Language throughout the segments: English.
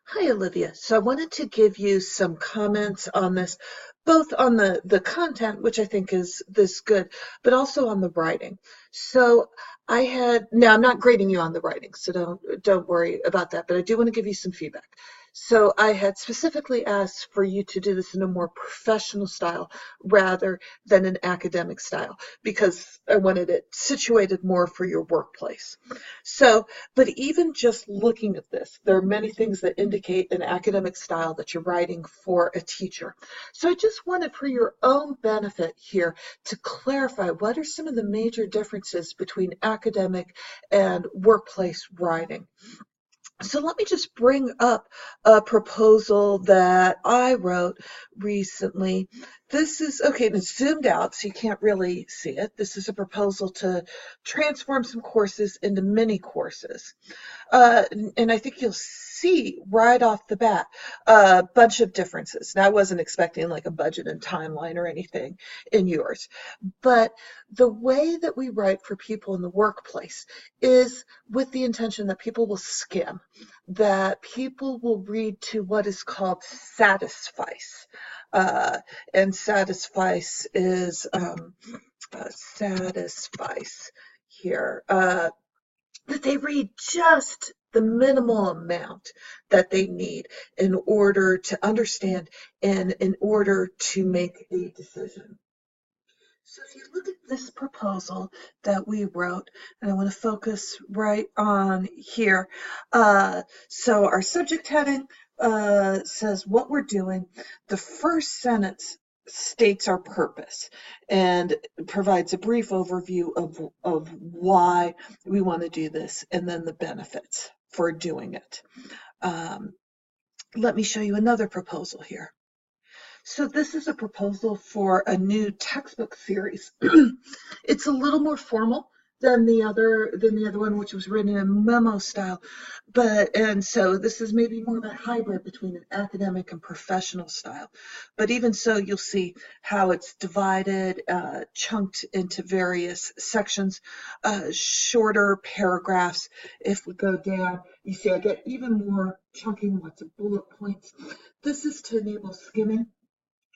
Hi, Olivia. So I wanted to give you some comments on this, both on the content, which I think is this good, but also on the writing. So now I'm not grading you on the writing, so don't worry about that, but I do want to give you some feedback. So I had specifically asked for you to do this in a more professional style rather than an academic style, because I wanted it situated more for your workplace. So but even just looking at this, there are many things that indicate an academic style that you're writing for a teacher. So I just wanted, for your own benefit here, to clarify what are some of the major differences between academic and workplace writing. So let me just bring up a proposal that I wrote recently. This is, okay, and it's zoomed out, so you can't really see it. This is a proposal to transform some courses into mini courses. And I think you'll see right off the bat a bunch of differences. Now, I wasn't expecting like a budget and timeline or anything in yours, but the way that we write for people in the workplace is with the intention that people will skim, that people will read to what is called satisfice. Uh, and satisfice is satisfice here. That they read just the minimal amount that they need in order to understand and in order to make a decision. So if you look at this proposal that we wrote, and I want to focus right on here. So our subject heading says what we're doing. The first sentence states our purpose and provides a brief overview of why we want to do this and then the benefits for doing it. Um, Let me show you another proposal here. So this is a proposal for a new textbook series. It's a little more formal than the other one, which was written in memo style. And so this is maybe more of a hybrid between an academic and professional style. But even so, you'll see how it's divided, chunked into various sections, shorter paragraphs. If we go down, you see I get even more chunking, lots of bullet points. This is to enable skimming.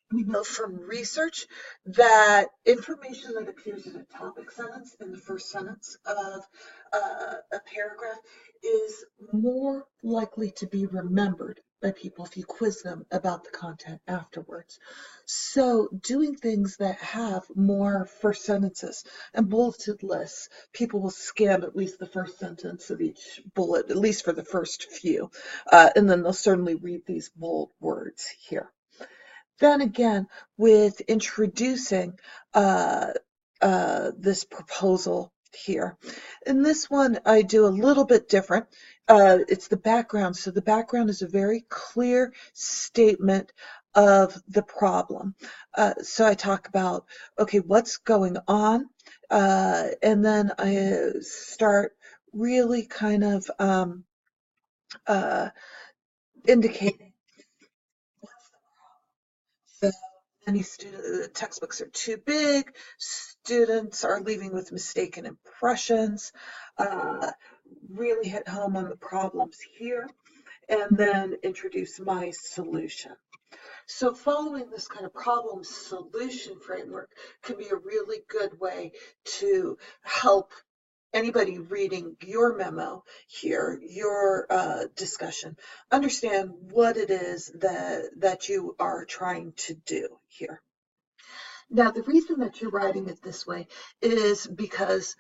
We know from research that information that appears in a topic sentence in the first sentence of a paragraph is more likely to be remembered by people if you quiz them about the content afterwards. So doing things that have more first sentences and bulleted lists, people will skim at least the first sentence of each bullet, at least for the first few, and then they'll certainly read these bold words here. Then again, with introducing this proposal here. In this one, I do a little bit different. It's the background. So the background is a very clear statement of the problem. So I talk about, okay, what's going on? And then I start really kind of uh, indicating that many textbooks are too big, students are leaving with mistaken impressions, uh, really hit home on the problems here, and then introduce my solution. So following this kind of problem solution framework can be a really good way to help anybody reading your memo here, your discussion, understand what it is that you are trying to do here. Now, the reason that you're writing it this way is because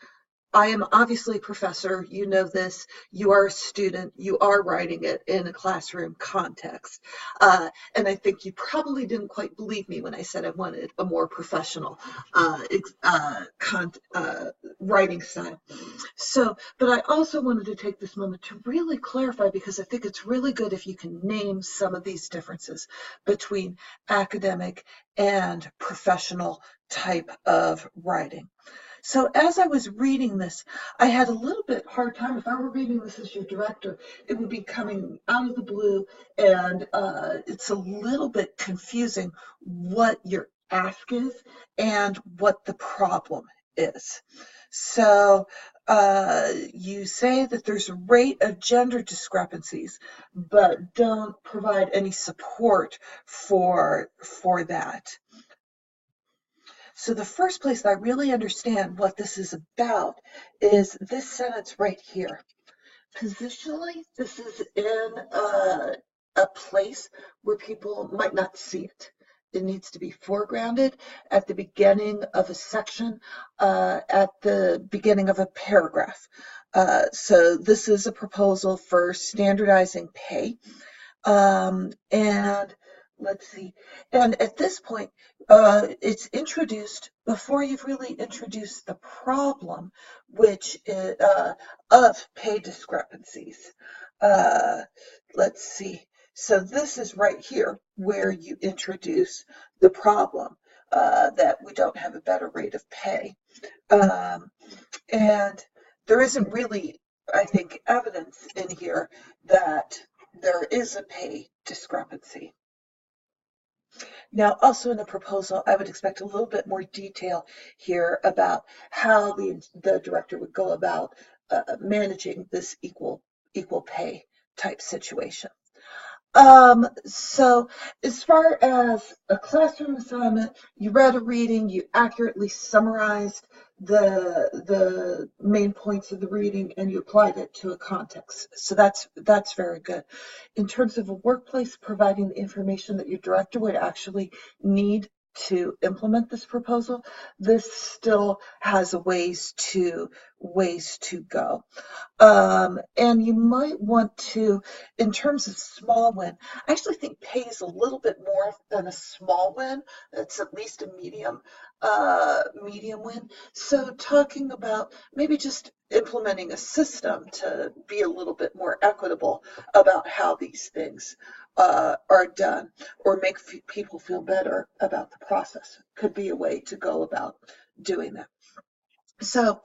I am obviously a professor. You know this. You are a student. You are writing it in a classroom context. And I think you probably didn't quite believe me when I said I wanted a more professional writing style. So, but I also wanted to take this moment to really clarify, because I think it's really good if you can name some of these differences between academic and professional type of writing. So as I was reading this, I had a little bit hard time. If I were reading this as your director, it would be coming out of the blue, and it's a little bit confusing what your ask is and what the problem is. So you say that there's a rate of gender discrepancies, but don't provide any support for that. So the first place that I really understand what this is about is this sentence right here. Positionally, this is in a place where people might not see it. It needs to be foregrounded at the beginning of a section, at the beginning of a paragraph. So this is a proposal for standardizing pay. And let's see. And at this point, it's introduced before you've really introduced the problem, which is, of pay discrepancies. Uh, let's see. So this is right here where you introduce the problem, that we don't have a better rate of pay. Um, and there isn't really, I think, evidence in here that there is a pay discrepancy. Now, also in the proposal, I would expect a little bit more detail here about how the director would go about managing this equal pay type situation. So as far as a classroom assignment, you read a reading, you accurately summarized the main points of the reading, and you applied it to a context. So that's very good. In terms of a workplace, providing the information that your director would actually need to implement this proposal, this still has ways to go. And you might want to, in terms of small win, I actually think pay is a little bit more than a small win. It's at least a medium win. So talking about maybe just implementing a system to be a little bit more equitable about how these things are done, or make people feel better about the process, could be a way to go about doing that. So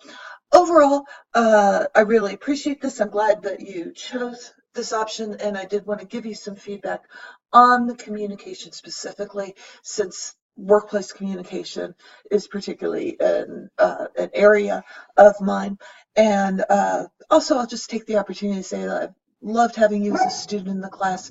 overall, I really appreciate this. I'm glad that you chose this option, and I did want to give you some feedback on the communication specifically, since workplace communication is particularly an area of mine. And also, I'll just take the opportunity to say that I've loved having you as a student in the class.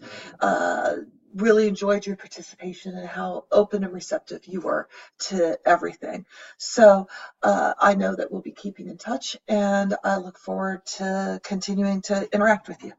Really enjoyed your participation and how open and receptive you were to everything. So I know that we'll be keeping in touch, and I look forward to continuing to interact with you.